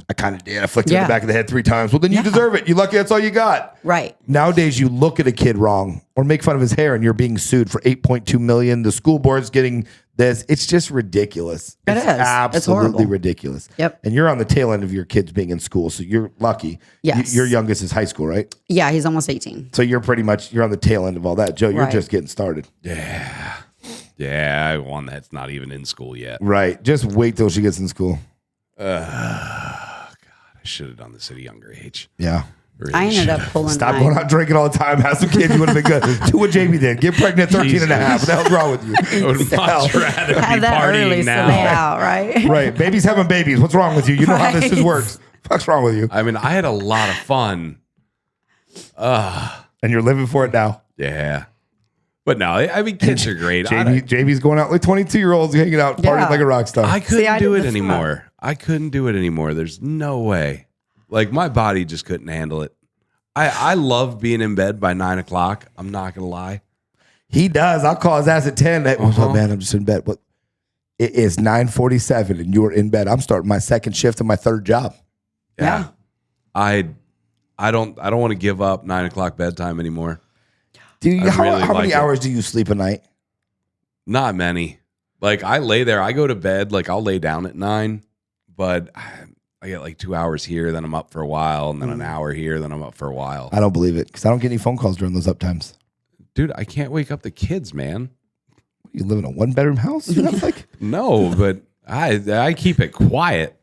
I kind of did. I flicked him in the back of the head 3 times. Well, then you deserve it. You're lucky that's all you got. Right. Nowadays, you look at a kid wrong or make fun of his hair, and you're being sued for $8.2 million. The school board's getting this. It's just ridiculous. It is. Absolutely It's horrible. ridiculous. Yep. And you're on the tail end of your kids being in school, so you're lucky. Yes. Your youngest is high school, right? Yeah, he's almost 18. So you're on the tail end of all that. Joe, you're Right. just getting started. Yeah. Yeah. One that's not even in school yet. Right. Just wait till she gets in school. I should have done this at a younger age. Yeah. Really I ended up should've. pulling Stop mine. going out drinking all the time. Have some kids. You would have been good. Do what Jamie did. Get pregnant at 13 and a half. What the hell's wrong with you? I would much rather be Have that early partying so now. they out, right? Right. Babies having babies. What's wrong with you? You know how this Right. works. What's wrong with you? I mean, I had a lot of fun. And you're living for it now. Yeah. But no, I mean, kids are great. Jamie's going out with 22-year-olds hanging out, partying Yeah. like a rock star. I couldn't I do did it this anymore. I couldn't do it anymore. There's no way. Like my body just couldn't handle it. I love being in bed by 9 o'clock. I'm not gonna lie. He does. I'll call his ass at 10. Hey, what's up, man? I'm just in bed. What? It is 9:47 and you're in bed. I'm starting my second shift and my third job. Yeah. I don't want to give up 9 o'clock bedtime anymore. Dude, I how really many like it. hours do you sleep a night? Not many. Like I lay there, I go to bed, like I'll lay down at 9, but I get like 2 hours here, then I'm up for a while, and then an hour here, then I'm up for a while. I don't believe it because I don't get any phone calls during those up times. Dude, I can't wake up the kids, man. You live in a 1-bedroom house? That's like, No, but I keep it quiet.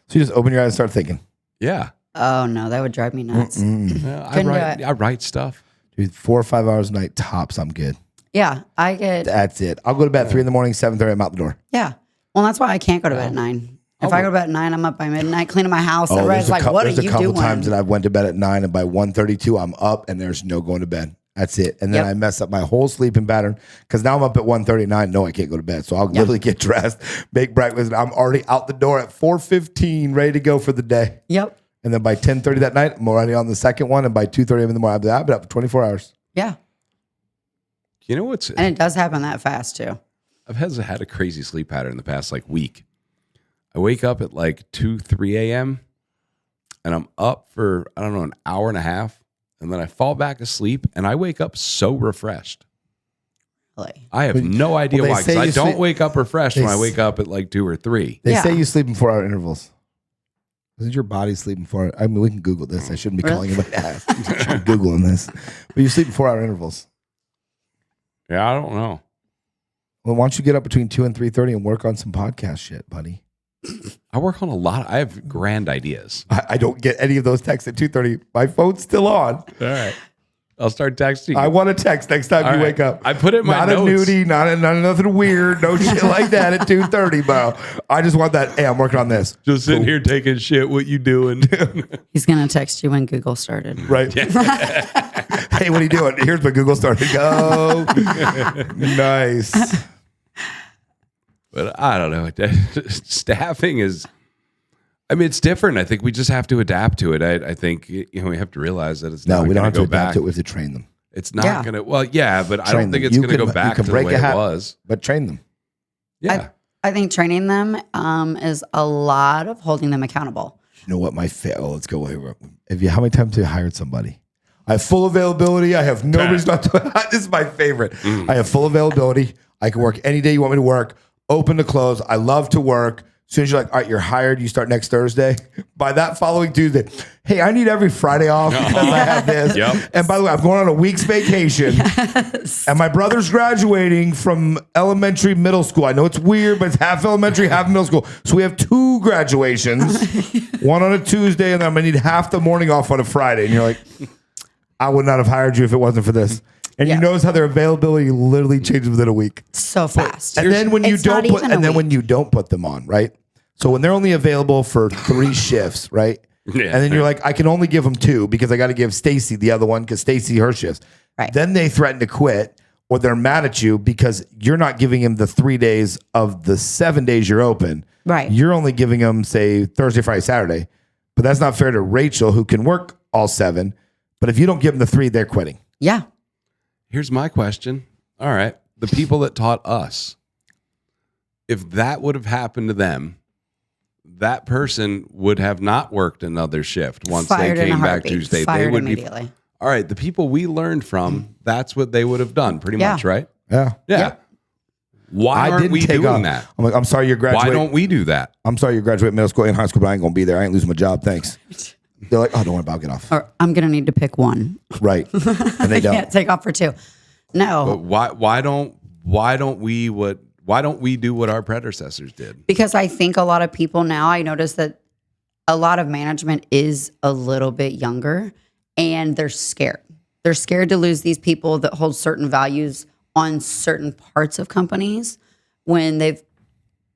so you just open your eyes and start thinking. Yeah. Oh, no, that would drive me nuts. Yeah, Couldn't do it. I write stuff. Dude, 4 or 5 hours a night tops. I'm good. Yeah, I get, That's it. I'll go to bed at 3 in the morning, 7:30. I'm out the door. yeah. Well, that's why I can't go to bed at 9. If I go to bed at 9, I'm up by midnight, cleaning my house. Everybody's like, what are you there's a couple doing? times that I went to bed at 9 and by 1:32 I'm up and there's no going to bed. That's it. And then Yep. I mess up my whole sleeping pattern because now I'm up at 1:39. No, I can't go to bed. So I'll literally get dressed, make breakfast. And I'm already out the door at 4:15, ready to go for the day. Yep. And then by 10:30 that night, I'm already on the second one. And by 2:30 in the morning, I've been up for 24 hours. Yeah. You know what's? And it does happen that fast, too. I've had a crazy sleep pattern the past like week. I wake up at like 2, 3 a.m. and I'm up for, I don't know, an hour and a half. And then I fall back asleep and I wake up so refreshed. Really. I have no idea Well, they why. say Because I you don't sleep- wake up refreshed when I s- wake up at like 2 or 3. They Yeah. say you sleep in 4-hour intervals. Isn't your body sleeping 4 hours? I mean, we can Google this. I shouldn't be calling you my ass. I'm Googling this. But you sleep in 4-hour intervals. Yeah, I don't know. Well, why don't you get up between 2 and 3:30 and work on some podcast shit, buddy? I work on a lot. I have grand ideas. I don't get any of those texts at 2:30. My phone's still on. All right. I'll start texting. I want a text next time All you right. wake up. I put it in my not notes. a nudie, not nothing weird, no shit like that at 2:30, bro. I just want that. Hey, I'm working on this. Just sitting here taking shit. What you doing? He's going to text you when Google started. Right. Hey, what are you doing? Here's what Google started. Go. Nice. But I don't know. Staffing is, I mean, it's different. I think we just have to adapt to it. I think, we have to realize that it's No, not we don't gonna have to go adapt back. to it. We have to train them. It's not Yeah. going to, well, yeah, but I Train don't think them. it's You going to can- go back you can to the break way a it habit. was. But train them. Yeah. I think training them is a lot of holding them accountable. You know what? Let's go over. How many times have you hired somebody? I have full availability. I have no reason not to. This is my favorite. I have full availability. I can work any day you want me to work. Open to close. I love to work. As soon as you're like, all right, you're hired, you start next Thursday. By that following Tuesday, hey, I need every Friday off because I have this. Yep. And by the way, I'm going on a week's vacation. Yes. And my brother's graduating from elementary, middle school. I know it's weird, but it's half elementary, half middle school. So we have 2 graduations, one on a Tuesday, and then I'm going to need half the morning off on a Friday. And you're like, I would not have hired you if it wasn't for this. And you notice how their availability literally changes within a week. So fast. And then when you don't put them on, right? So when they're only available for 3 shifts, right? Yeah. And then you're like, I can only give them 2 because I got to give Stacy the other one because Stacy her shifts. Right. Then they threaten to quit or they're mad at you because you're not giving him the 3 days of the 7 days you're open. Right. You're only giving them, say, Thursday, Friday, Saturday. But that's not fair to Rachel, who can work all 7. But if you don't give them the 3, they're quitting. Yeah. Here's my question. All right. The people that taught us, if that would have happened to them, that person would have not worked another shift once Fired they came back Tuesday. Fired they would immediately. be all right. The people we learned from, that's what they would have done, pretty much, right? Yeah. Yeah. Why aren't we doing that? I'm like, I'm sorry you're graduating. Why don't we do that? I'm sorry you're graduating middle school and high school, but I ain't gonna be there. I ain't losing my job. Thanks. They're like, oh, don't worry about it. Get off. Or I'm going to need to pick one. Right. And they I don't. can't take off for 2. No. But why don't we do what our predecessors did? Because I think a lot of people now, I notice that a lot of management is a little bit younger and they're scared. They're scared to lose these people that hold certain values on certain parts of companies when they've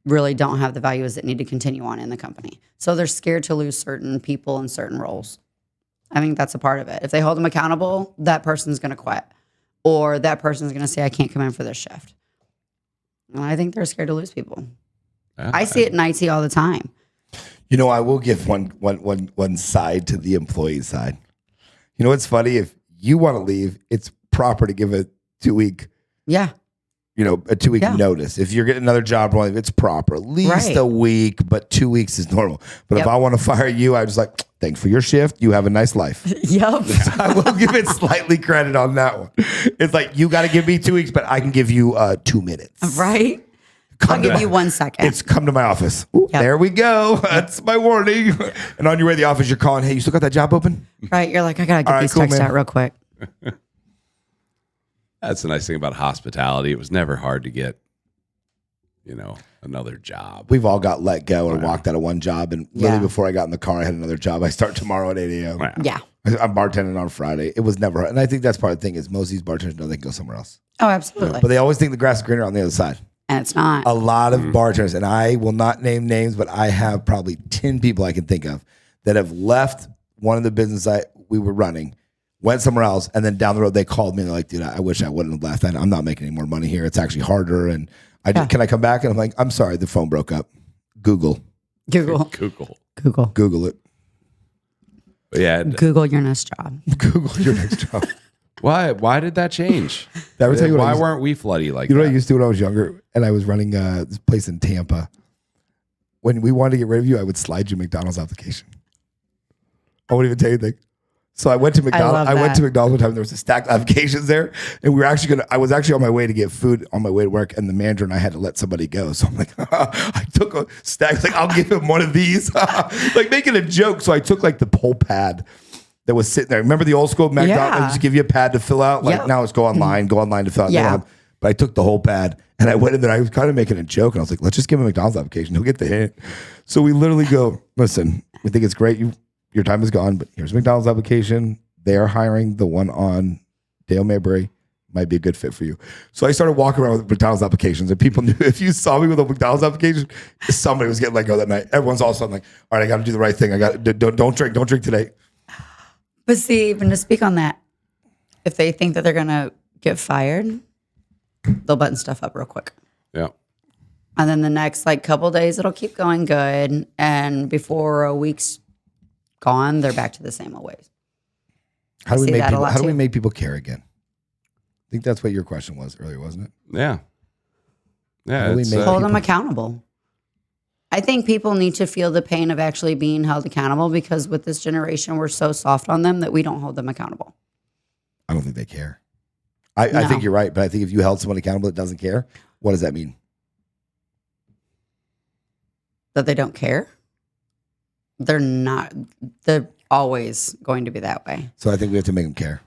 really don't have the values that need to continue on in the company. So they're scared to lose certain people in certain roles. I think that's a part of it. If they hold them accountable, that person's going to quit or that person's going to say, I can't come in for this shift. And I think they're scared to lose people. I see it in IT all the time. You know, I will give one side to the employee side. You know what's funny? If you want to leave, it's proper to give a 2-week, Yeah. a 2-week notice. If you're getting another job, it's proper. At least a week, but 2 weeks is normal. But if I want to fire you, I was like, thanks for your shift. You have a nice life. Yep. So I will give it slightly credit on that one. It's like, you got to give me 2 weeks, but I can give you 2 minutes. Right. I'll give you 1 second. It's come to my office. Ooh, there we go. That's my warning. And on your way to the office, you're calling, hey, you still got that job open? Right. You're like, I got to get these texts out real quick. That's the nice thing about hospitality. It was never hard to get, another job. We've all got let go or walked out of one job. And literally before I got in the car, I had another job. I start tomorrow at 8 a.m. Yeah. I'm bartending on Friday. It was never hard. And I think that's part of the thing is most of these bartenders know they can go somewhere else. Oh, absolutely. But they always think the grass is greener on the other side. And it's not. A lot of bartenders, and I will not name names, but I have probably 10 people I can think of that have left one of the business we were running, went somewhere else, and then down the road they called me and they're like, dude, I wish I wouldn't have left. I'm not making any more money here. It's actually harder. And can I come back? And I'm like, I'm sorry, the phone broke up. Google it. But yeah. Google your next job. Google your next job. Why did that change? Why weren't we floody like that? You know what I used to do when I was younger? And I was running this place in Tampa. When we wanted to get rid of you, I would slide you McDonald's application. I wouldn't even tell you anything. So I went to McDonald's. I went to McDonald's one time. And there was a stack of applications there, and I was actually on my way to get food on my way to work, and the manager and I had to let somebody go. So I'm like, I took a stack. Like, I'll give him one of these, like making a joke. So I took like the whole pad that was sitting there. Remember the old school McDonald's? They just give you a pad to fill out. Like now it's go online to fill out. Yeah. But I took the whole pad and I went in there. I was kind of making a joke, and I was like, let's just give him a McDonald's application. He'll get the hint. So we literally go, listen, we think it's great. Your time is gone, but here's a McDonald's application. They are hiring the one on Dale Mayberry. Might be a good fit for you. So I started walking around with McDonald's applications, and people knew if you saw me with a McDonald's application, somebody was getting let go that night. Everyone's all of a sudden like, all right, I got to do the right thing. Don't drink today. But see, even to speak on that, if they think that they're going to get fired, they'll button stuff up real quick. Yeah. And then the next couple days, it'll keep going good. And before a week's gone, they're back to the same old ways. How do we make people care again? I think that's what your question was earlier, wasn't it? Yeah. Yeah. Hold them accountable. I think people need to feel the pain of actually being held accountable, because with this generation, we're so soft on them that we don't hold them accountable. I don't think they care. I think you're right, but I think if you held someone accountable that doesn't care, what does that mean? that they don't care, they're always going to be that way. So I think we have to make them care.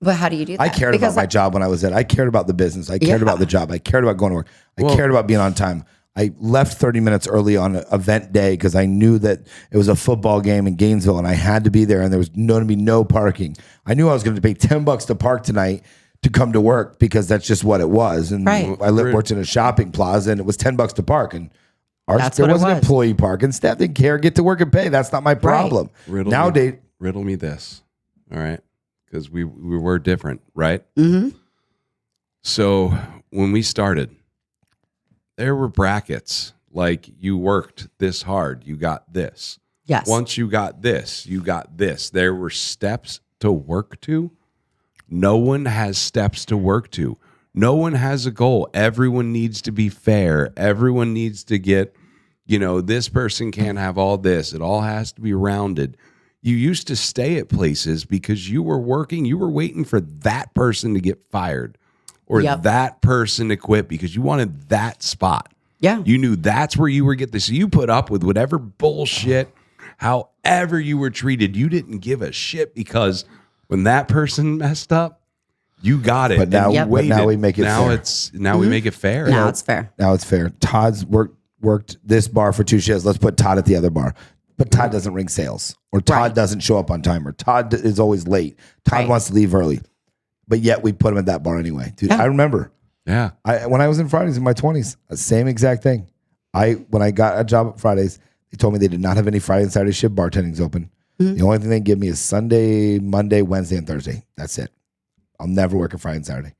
But how do you do that? I cared about my job when I was in. I cared about the business. I cared about the job. I cared about going to work. I cared about being on time. I left 30 minutes early on an event day because I knew that it was a football game in Gainesville and I had to be there and there was going to be no parking. I knew I was going to pay $10 to park tonight to come to work because that's just what it was. And I worked in a shopping plaza and it was $10 to park. And there wasn't employee parking. Staff didn't care. Get to work and pay. That's not my problem. Nowadays, riddle me this. All right. Because we were different, right? Mm-hmm. So when we started, there were brackets. Like you worked this hard, you got this. Yes. Once you got this, you got this. There were steps to work to. No one has steps to work to. No one has a goal. Everyone needs to be fair. Everyone needs to get, this person can't have all this. It all has to be rounded. You used to stay at places because you were working, you were waiting for that person to get fired or that person to quit because you wanted that spot. Yeah. You knew that's where you were getting this. So you put up with whatever bullshit, however you were treated. You didn't give a shit because when that person messed up, you got it. But now, we make it fair. We make it fair. Now it's fair. Now it's fair. Todd's worked this bar for 2 shifts. Let's put Todd at the other bar. But Todd doesn't ring sales, or Todd doesn't show up on time, or Todd is always late. Todd wants to leave early, but yet we put him at that bar anyway. Dude, I remember. Yeah. When I was in Fridays in my 20s, same exact thing. When I got a job at Fridays, they told me they did not have any Friday and Saturday shift bartendings open. Mm-hmm. The only thing they give me is Sunday, Monday, Wednesday, and Thursday. That's it. I'll never work a Friday and Saturday.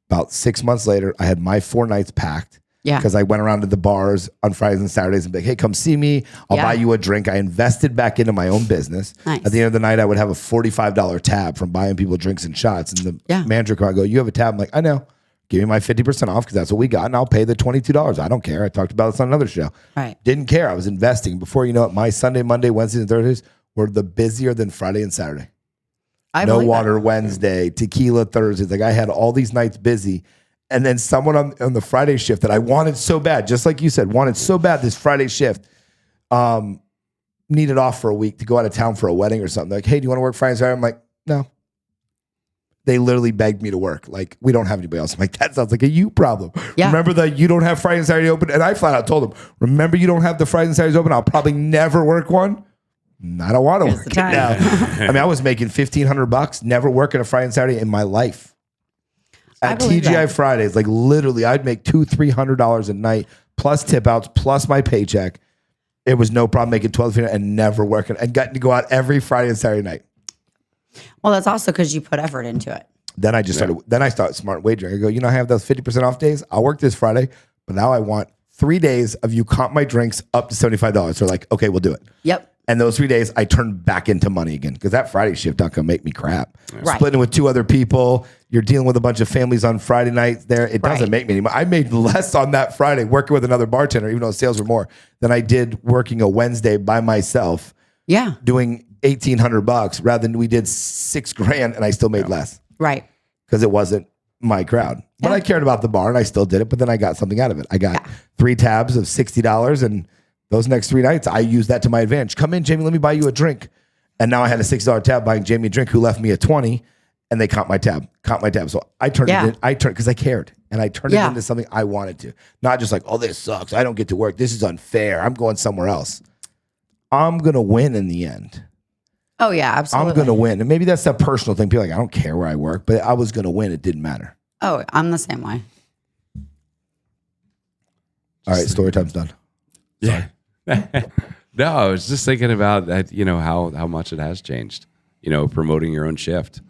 About 6 months later, I had my 4 nights packed. Yeah. Because I went around to the bars on Fridays and Saturdays and be like, hey, come see me. I'll buy you a drink. I invested back into my own business. Nice. At the end of the night, I would have a $45 tab from buying people drinks and shots. And the manager would go, you have a tab? I'm like, I know. Give me my 50% off because that's what we got. And I'll pay the $22. I don't care. I talked about this on another show. Right. Didn't care. I was investing. Before you know it, my Sunday, Monday, Wednesdays, and Thursdays were the busier than Friday and Saturday. No water Wednesday, tequila Thursdays. Like I had all these nights busy. And then someone on the Friday shift that I wanted so bad, just like you said, wanted so bad this Friday shift, needed off for a week to go out of town for a wedding or something. They're like, hey, do you want to work Friday and Saturday? I'm like, no. They literally begged me to work. Like, we don't have anybody else. I'm like, that sounds like a you problem. Yeah. Remember that you don't have Friday and Saturday open? And I flat out told them, remember you don't have the Friday and Saturdays open? I'll probably never work one. I don't want to work it now. I mean, I was making $1,500, never working a Friday and Saturday in my life. At TGI Fridays, like literally, I'd make $200-$300 a night, plus tip outs, plus my paycheck. It was no problem making $1,200 and never working, and getting to go out every Friday and Saturday night. Well, that's also because you put effort into it. Then I just started. Then I started smart wagering. I go, I have those 50% off days. I'll work this Friday, but now I want 3 days of you comp my drinks up to $75. So like, okay, we'll do it. Yep. And those 3 days, I turn back into money again because that Friday shift not gonna make me crap. Right. Splitting with 2 other people, you're dealing with a bunch of families on Friday nights. There, it doesn't make me anymore. I made less on that Friday working with another bartender, even though sales were more, than I did working a Wednesday by myself. Yeah, doing $1,800 rather than we did $6,000 and I still made less. Right. Because it wasn't my crowd. But I cared about the bar and I still did it. But then I got something out of it. I got 3 tabs of $60 and those next 3 nights, I used that to my advantage. Come in, Jamie, let me buy you a drink. And now I had a $60 tab buying Jamie a drink who left me a 20 and they comped my tab. So I turned it in. I turned because I cared. And I turned it into something I wanted to. Not just like, oh, this sucks. I don't get to work. This is unfair. I'm going somewhere else. I'm going to win in the end. Oh, yeah, absolutely. I'm going to win. And maybe that's a personal thing. People are like, I don't care where I work, but I was going to win. It didn't matter. Oh, I'm the same way. All right, story time's done. Yeah. No, I was just thinking about that, how much it has changed, promoting your own shift,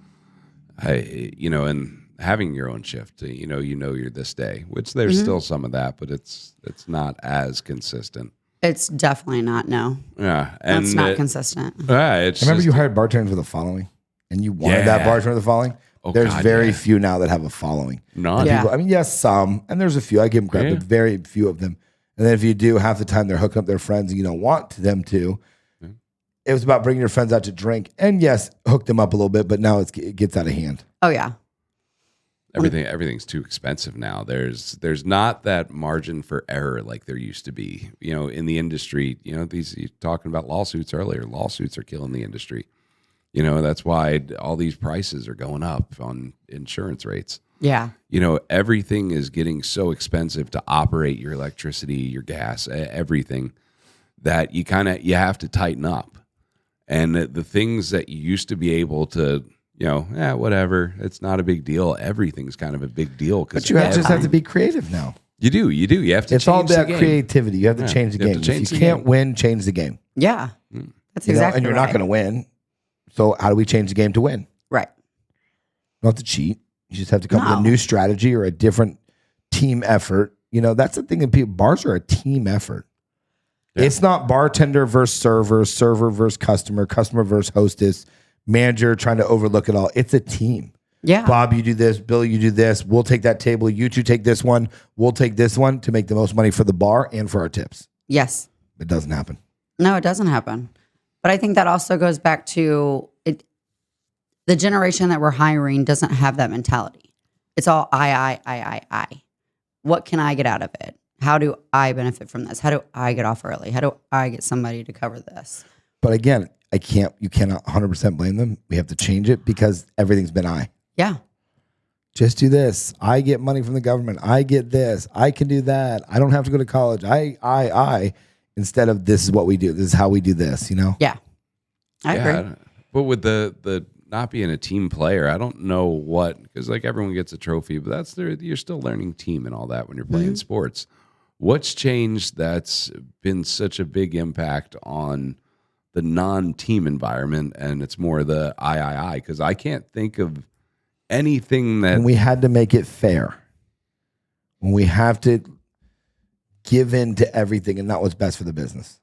and having your own shift, you're this day, which there's still some of that, but it's not as consistent. It's definitely not, no. Yeah. And it's not consistent. Remember you hired bartenders with a following and you wanted that bartender with a following? There's very few now that have a following. None. People, I mean, yes, some, and there's a few. I give them credit, but very few of them. And then if you do, half the time they're hooking up their friends and you don't want them to. It was about bringing your friends out to drink. And yes, hook them up a little bit, but now it gets out of hand. Oh, yeah. Everything's too expensive now. There's not that margin for error like there used to be. In the industry, you're talking about lawsuits earlier. Lawsuits are killing the industry. That's why all these prices are going up on insurance rates. Yeah. Everything is getting so expensive to operate your electricity, your gas, everything, that you have to tighten up. And the things that you used to be able to, whatever, it's not a big deal. Everything's kind of a big deal. But you just have to be creative now. You do. You have to. It's all about creativity. You have to change the game. If you can't win, change the game. Yeah. That's exactly and you're not going to win. So how do we change the game to win? Right. You don't have to cheat. You just have to come up with a new strategy or a different team effort. That's the thing that bars are a team effort. Yeah. It's not bartender versus server versus customer versus hostess, manager trying to overlook it all. It's a team. Yeah. Bob, you do this. Bill, you do this. We'll take that table. You two take this one. We'll take this one to make the most money for the bar and for our tips. Yes. It doesn't happen. No, it doesn't happen. But I think that also goes back to it. The generation that we're hiring doesn't have that mentality. It's all I. What can I get out of it? How do I benefit from this? How do I get off early? How do I get somebody to cover this? But again, you cannot 100% blame them. We have to change it because everything's been I. Yeah. Just do this. I get money from the government. I get this. I can do that. I don't have to go to college. I. Instead of this is what we do. This is how we do this, Yeah. I agree. But with the not being a team player, I don't know because everyone gets a trophy, but you're still learning team and all that when you're playing sports. What's changed that's been such a big impact on the non-team environment, and it's more the I, because I can't think of anything that... When we had to make it fair. When we have to give in to everything and not what's best for the business.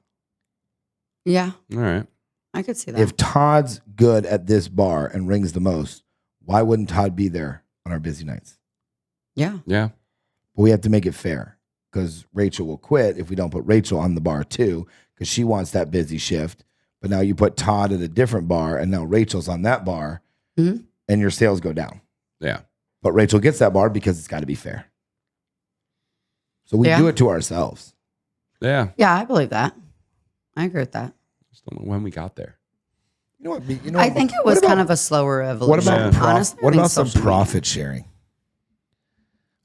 Yeah. All right. I could see that. If Todd's good at this bar and rings the most, why wouldn't Todd be there on our busy nights? Yeah. Yeah. But we have to make it fair because Rachel will quit if we don't put Rachel on the bar too because she wants that busy shift. But now you put Todd at a different bar and now Rachel's on that bar and your sales go down. Yeah. But Rachel gets that bar because it's got to be fair. So we do it to ourselves. Yeah. Yeah, I believe that. I agree with that. Just don't know when we got there. You know what? I think it was kind of a slower evolution. What about some profit sharing?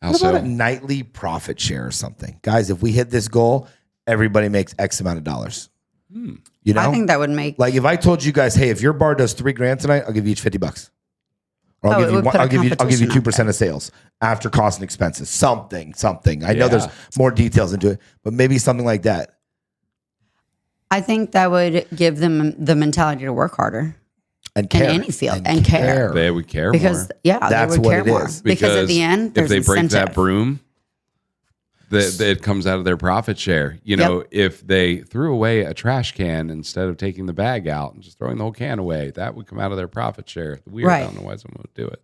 How What about so? a nightly profit share or something? Guys, if we hit this goal, everybody makes X amount of dollars. I think that would make... Like if I told you guys, hey, if your bar does $3,000 tonight, I'll give you each $50. Or I'll give you 2% of sales after cost and expenses. Something. I know there's more details into it, but maybe something like that. I think that would give them the mentality to work harder. And care. In any field. And care. They would care Because, more. yeah, That's they would what care it more. is. Because at the end, there's if they break incentive. that broom, it comes out of their profit share. If they threw away a trash can instead of taking the bag out and just throwing the whole can away, that would come out of their profit share. Weird. I don't know why someone would do it.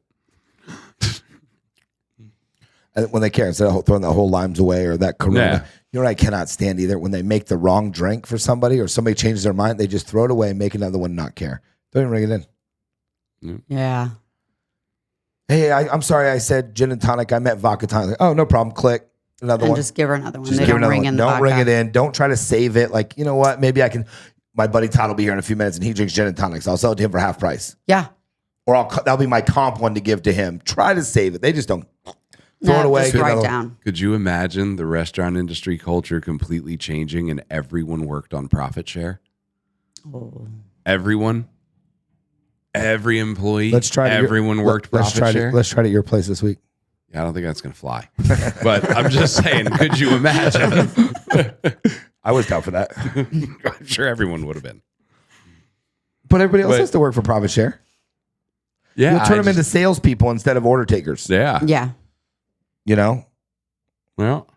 And when they care, instead of throwing the whole limes away or that Corona. Yeah. You know what I cannot stand either? When they make the wrong drink for somebody or somebody changes their mind, they just throw it away and make another one not care. Don't even bring it in. Yeah. Hey, I'm sorry I said gin and tonic. I meant vodka tonic. Oh, no problem. Click. Another one. Just give her another one. Just They give don't another ring one. in the Don't ring vodka. it in. Don't try to save it. Like, you know what? Maybe I can. My buddy Todd will be here in a few minutes and he drinks gin and tonics. I'll sell it to him for half price. Yeah. Or that'll be my comp one to give to him. Try to save it. They just don't throw it away. Just write down. Could you imagine the restaurant industry culture completely changing and everyone worked on profit share? Oh. Everyone? Every employee? Let's try. Everyone worked profit share? Let's try it at your place this week. Yeah, I don't think that's going to fly. But I'm just saying, could you imagine? I was down for that. I'm sure everyone would have been. But everybody else has to work for profit share. Yeah. You'll turn them into salespeople instead of order takers. Yeah. Yeah. You know? Well,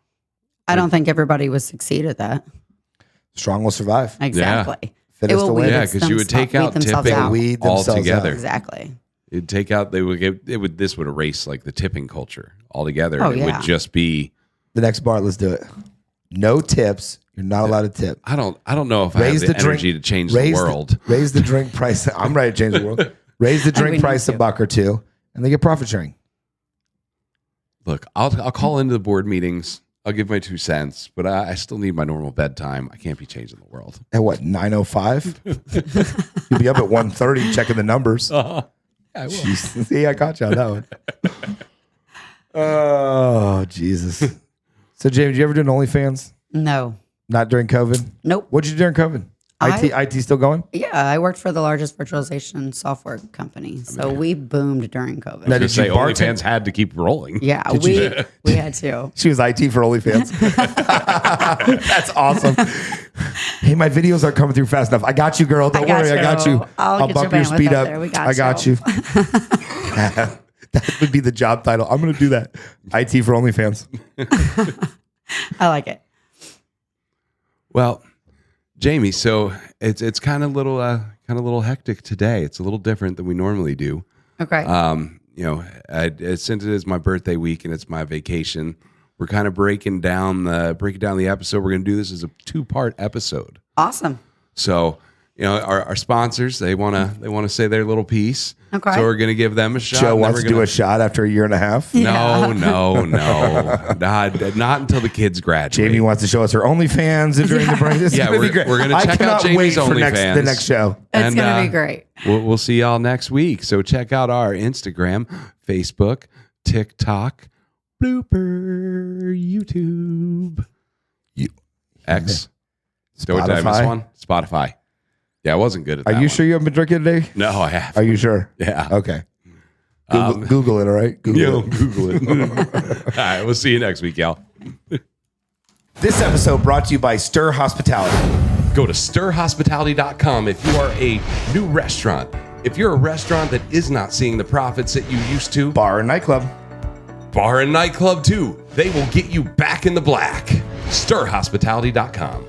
I don't think everybody would succeed at that. Strong will survive. Exactly. Fittest will win. Yeah, because you would take out tipping Weed themselves altogether. out. Exactly. You'd take out, this would erase like the tipping culture altogether. Oh, It would just be, The next bar, let's do it. No tips. You're not allowed to tip. I don't know if I have the energy to change the world. Raise the drink price. I'm ready to change the world. Raise the drink need price to. $1 or $2, and they get profit sharing. Look, I'll call into the board meetings. I'll give my 2 cents, but I still need my normal bedtime. I can't be changing the world. At what, 9:05? You'll be up at 1:30 checking the numbers. Yeah, I will. Jeez. See, I got you on that one. Oh, Jesus. So, Jamie, did you ever do an OnlyFans? No. Not during COVID? Nope. What'd you do during COVID? IT still going? Yeah, I worked for the largest virtualization software company, so we boomed during COVID. Now, Did did you say bartend? OnlyFans had to keep rolling? Yeah, we had to. She was IT for OnlyFans. That's awesome. Hey, my videos aren't coming through fast enough. I got you, girl. Don't worry. I got you. I'll get bump your your bandwidth speed up up. there. We got I got you. That would be the job title. I'm going to do that. IT for OnlyFans. I like it. Well, Jamie, so it's kind of little hectic today. It's a little different than we normally do. Okay. Since it is my birthday week and it's my vacation, we're kind of breaking down the episode. We're going to do this as a 2-part episode. Awesome. So, our sponsors, they want to say their little piece. Okay. So we're going to give them a shot. Joe wants to do a shot after a year and a half. No. Not until the kids graduate. Jamie wants to show us her OnlyFans during the break. This is gonna be great. We're going to check out Jamie's OnlyFans. The next show. It's going to be great. We'll see y'all next week. So check out our Instagram, Facebook, TikTok, Blooper, YouTube, X. Did I miss one? Spotify. Yeah, I wasn't good at that. Are you sure you haven't been drinking today? No, I have. Are you sure? Yeah. Okay. Google it, all right? Google it. All right, we'll see you next week, y'all. This episode brought to you by Stir Hospitality. Go to stirhospitality.com if you are a new restaurant. If you're a restaurant that is not seeing the profits that you used to, Bar and nightclub. bar and nightclub too, they will get you back in the black. Stirhospitality.com.